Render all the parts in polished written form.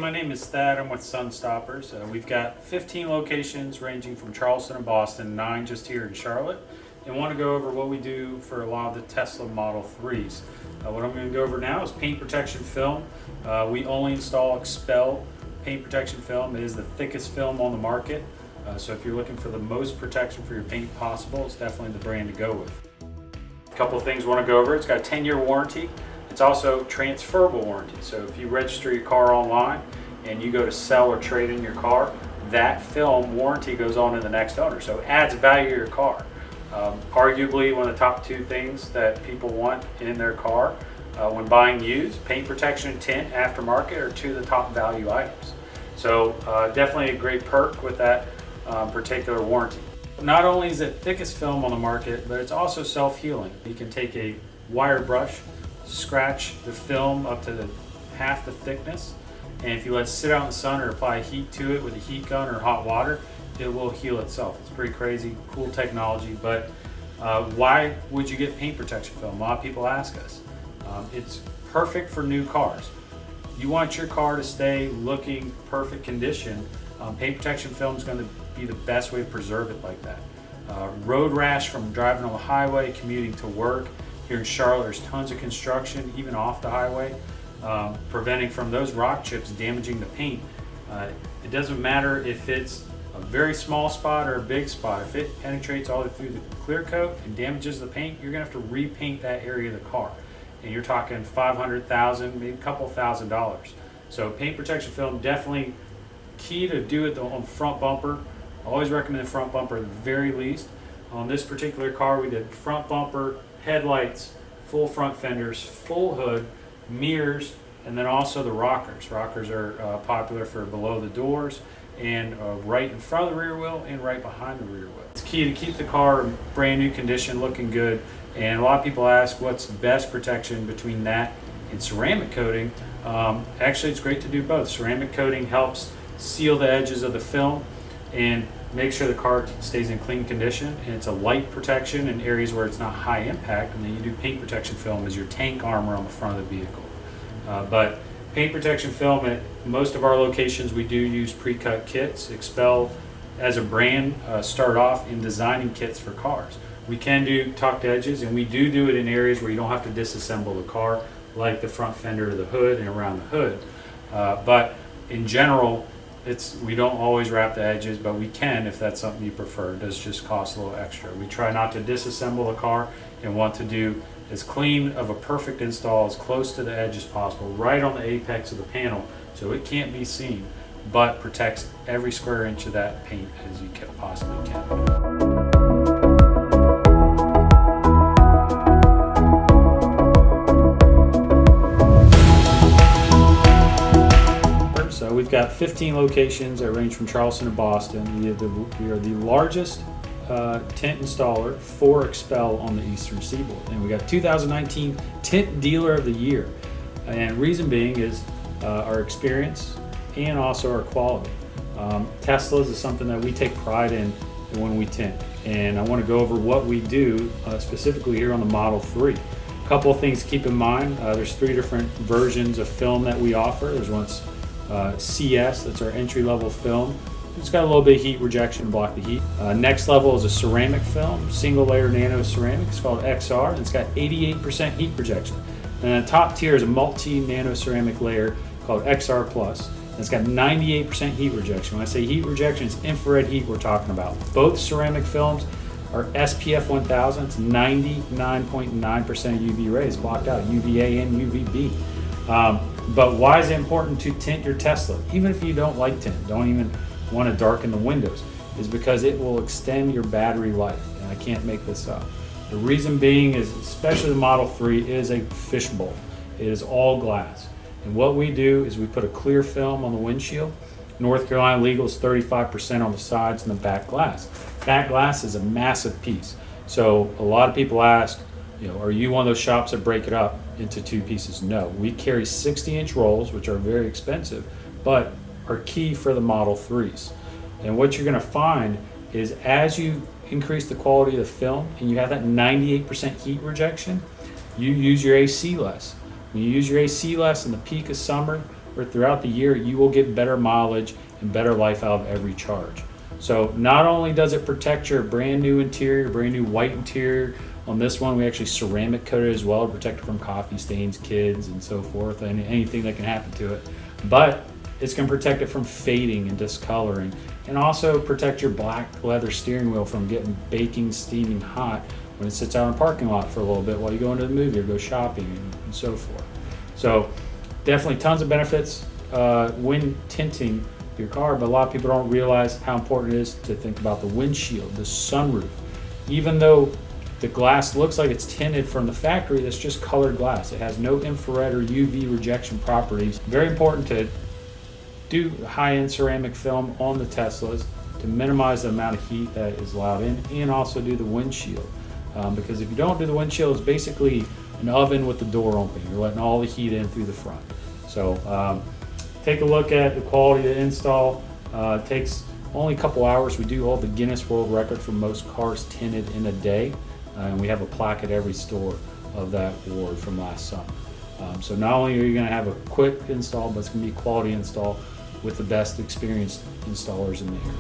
my name is Thad. I'm with Sunstoppers. We've got 15 locations ranging from Charleston and Boston, 9 just here in Charlotte, and want to go over what we do for a lot of the Tesla Model 3s. What I'm going to go over now is paint protection film. We only install Expel paint protection film. It is the thickest film on the market, so if you're looking for the most protection for your paint possible, it's definitely the brand to go with. A couple of things we want to go over. It's got a 10-year warranty. It's also transferable warranty. So if you register your car online and you go to sell or trade in your car, that film warranty goes on to the next owner. So it adds value to your car. Arguably one of the top 2 things that people want in their car when buying used, paint protection and tint aftermarket are 2 of the top value items. So definitely a great perk with that particular warranty. Not only is it thickest film on the market, but it's also self-healing. You can take a wire brush, scratch the film up to half the thickness, and if you let it sit out in the sun or apply heat to it with a heat gun or hot water, it will heal itself. It's pretty crazy, cool technology. But why would you get paint protection film? A lot of people ask us. It's perfect for new cars. You want your car to stay looking perfect condition, paint protection film is going to be the best way to preserve it like that. Road rash from driving on the highway, commuting to work. Here in Charlotte, there's tons of construction, even off the highway, preventing from those rock chips damaging the paint. It doesn't matter if it's a very small spot or a big spot. If it penetrates all the way through the clear coat and damages the paint, you're gonna have to repaint that area of the car. And you're talking $500,000, maybe a couple $1,000. So paint protection film, definitely key to do it on the front bumper. I always recommend the front bumper at the very least. On this particular car, we did front bumper, headlights, full front fenders, full hood, mirrors, and then also the rockers. Rockers are popular for below the doors and right in front of the rear wheel and right behind the rear wheel. It's key to keep the car in brand new condition, looking good. And a lot of people ask what's best protection between that and ceramic coating. Actually, it's great to do both. Ceramic coating helps seal the edges of the film and make sure the car stays in clean condition, and it's a light protection in areas where it's not high impact, and then you do paint protection film as your tank armor on the front of the vehicle. But paint protection film at most of our locations, we do use pre-cut kits. Expel as a brand start off in designing kits for cars. We can do tucked edges, and we do it in areas where you don't have to disassemble the car, like the front fender of the hood and around the hood. But in general, we don't always wrap the edges, but we can if that's something you prefer. It does just cost a little extra. We try not to disassemble the car and want to do as clean of a perfect install as close to the edge as possible, right on the apex of the panel, so it can't be seen, but protects every square inch of that paint as you possibly can. So we've got 15 locations that range from Charleston to Boston. We are the largest tint installer for Expel on the Eastern Seaboard. And we got 2019 Tint Dealer of the Year. And reason being is our experience and also our quality. Teslas is something that we take pride in when we tint. And I want to go over what we do specifically here on the Model 3. A couple of things to keep in mind. There's 3 different versions of film that we offer. There's one's CS, that's our entry-level film. It's got a little bit of heat rejection to block the heat. Next level is a ceramic film, single layer nano ceramic. It's called XR, and it's got 88% heat rejection. And the top tier is a multi-nano ceramic layer called XR Plus. And it's got 98% heat rejection. When I say heat rejection, it's infrared heat we're talking about. Both ceramic films are SPF 1000. It's 99.9% UV rays blocked out, UVA and UVB. But why is it important to tint your Tesla? Even if you don't like tint, don't even want to darken the windows, is because it will extend your battery life. And I can't make this up. The reason being is, especially the Model 3 is a fishbowl. It is all glass. And what we do is we put a clear film on the windshield. North Carolina legal is 35% on the sides and the back glass. Back glass is a massive piece. So a lot of people ask, are you one of those shops that break it up into 2 pieces? No, we carry 60-inch rolls, which are very expensive, but are key for the Model 3s. And what you're gonna find is as you increase the quality of the film and you have that 98% heat rejection, you use your AC less. When you use your AC less in the peak of summer, or throughout the year, you will get better mileage and better life out of every charge. So not only does it protect your brand new interior, brand new white interior, on this one we actually ceramic coated as well to protect it from coffee stains, kids, and so forth, and anything that can happen to it. But it's going to protect it from fading and discoloring, and also protect your black leather steering wheel from getting baking, steaming hot when it sits out in a parking lot for a little bit while you go into the movie or go shopping and so forth. So definitely tons of benefits when tinting your car, but a lot of people don't realize how important it is to think about the windshield, the sunroof. Even though the glass looks like it's tinted from the factory, that's just colored glass. It has no infrared or UV rejection properties. Very important to do high-end ceramic film on the Teslas to minimize the amount of heat that is allowed in, and also do the windshield. Because if you don't do the windshield, it's basically an oven with the door open. You're letting all the heat in through the front. So take a look at the quality of the install. It takes only a couple hours. We do hold the Guinness World Record for most cars tinted in a day. And we have a plaque at every store of that award from last summer. So not only are you going to have a quick install, but it's going to be a quality install with the best experienced installers in the area.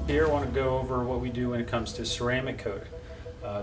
Here I want to go over what we do when it comes to ceramic coating.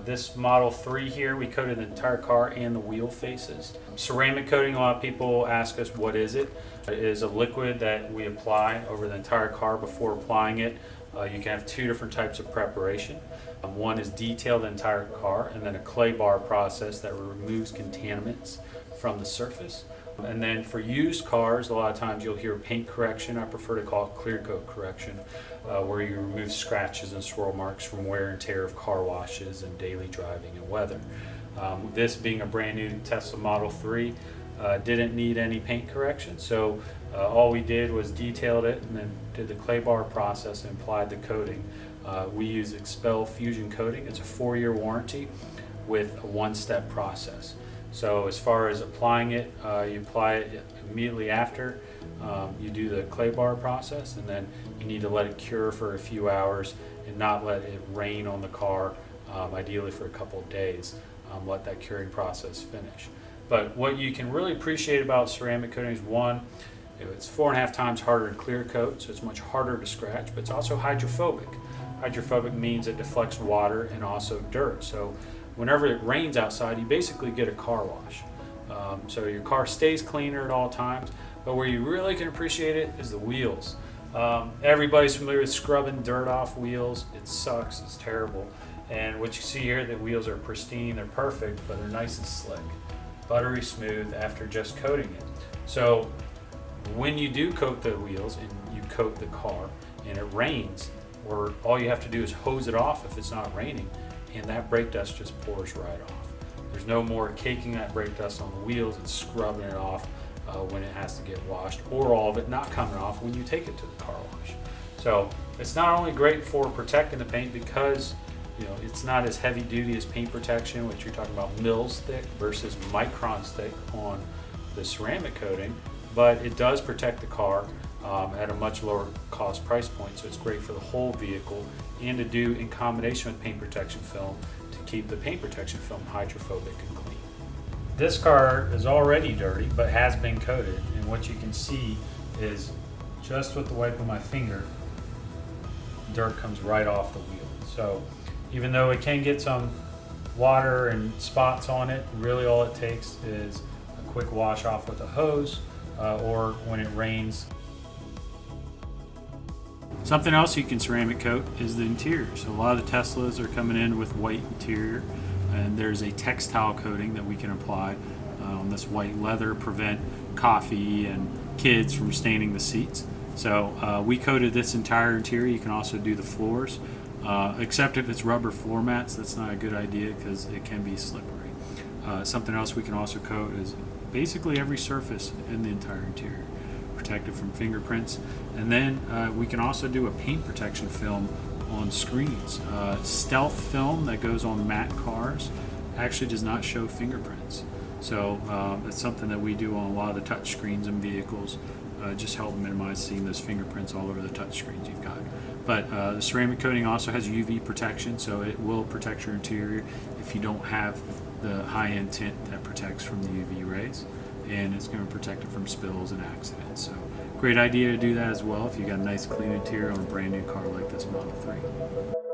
This Model 3 here, we coated the entire car and the wheel faces. Ceramic coating, a lot of people ask us what is it. It is a liquid that we apply over the entire car before applying it. You can have two different types of preparation. One is detail the entire car, and then a clay bar process that removes contaminants from the surface. And then for used cars, a lot of times you'll hear paint correction. I prefer to call it clear coat correction, where you remove scratches and swirl marks from wear and tear of car washes and daily driving and weather. This being a brand new Tesla Model 3, didn't need any paint correction, so all we did was detailed it and then did the clay bar process and applied the coating. We use Expel Fusion Coating. It's a 4-year warranty with a one-step process. So as far as applying it, you apply it immediately after you do the clay bar process, and then you need to let it cure for a few hours and not let it rain on the car, ideally for a couple of days. Let that curing process finish. But what you can really appreciate about ceramic coating is, one, it's 4.5 times harder to clear coat, so it's much harder to scratch, but it's also hydrophobic. Hydrophobic means it deflects water and also dirt. So whenever it rains outside, you basically get a car wash. So your car stays cleaner at all times, but where you really can appreciate it is the wheels. Everybody's familiar with scrubbing dirt off wheels. It sucks, it's terrible. And what you see here, the wheels are pristine, they're perfect, but they're nice and slick, buttery smooth after just coating it. So when you do coat the wheels and you coat the car and it rains, or all you have to do is hose it off if it's not raining, and that brake dust just pours right off. There's no more caking that brake dust on the wheels and scrubbing it off when it has to get washed, or all of it not coming off when you take it to the car wash. So it's not only great for protecting the paint because it's not as heavy duty as paint protection, which you're talking about mils thick versus microns thick on the ceramic coating, but it does protect the car at a much lower cost price point, so it's great for the whole vehicle, and to do in combination with paint protection film to keep the paint protection film hydrophobic and clean. This car is already dirty but has been coated, and what you can see is just with the wipe of my finger, dirt comes right off the wheel. So even though it can get some water and spots on it, really all it takes is a quick wash off with a hose, or when it rains. Something else you can ceramic coat is the interior. So a lot of the Teslas are coming in with white interior, and there's a textile coating that we can apply on this white leather, prevent coffee and kids from staining the seats. So we coated this entire interior. You can also do the floors, except if it's rubber floor mats. That's not a good idea because it can be slippery. Something else we can also coat is basically every surface in the entire interior, protected from fingerprints. And then we can also do a paint protection film on screens. Stealth film that goes on matte cars actually does not show fingerprints. So it's something that we do on a lot of the touch screens in vehicles, just help minimize seeing those fingerprints all over the touch screens you've got. But the ceramic coating also has UV protection, so it will protect your interior if you don't have the high-end tint that protects from the UV rays, and it's going to protect it from spills and accidents. So great idea to do that as well if you got a nice clean interior on a brand new car like this Model 3.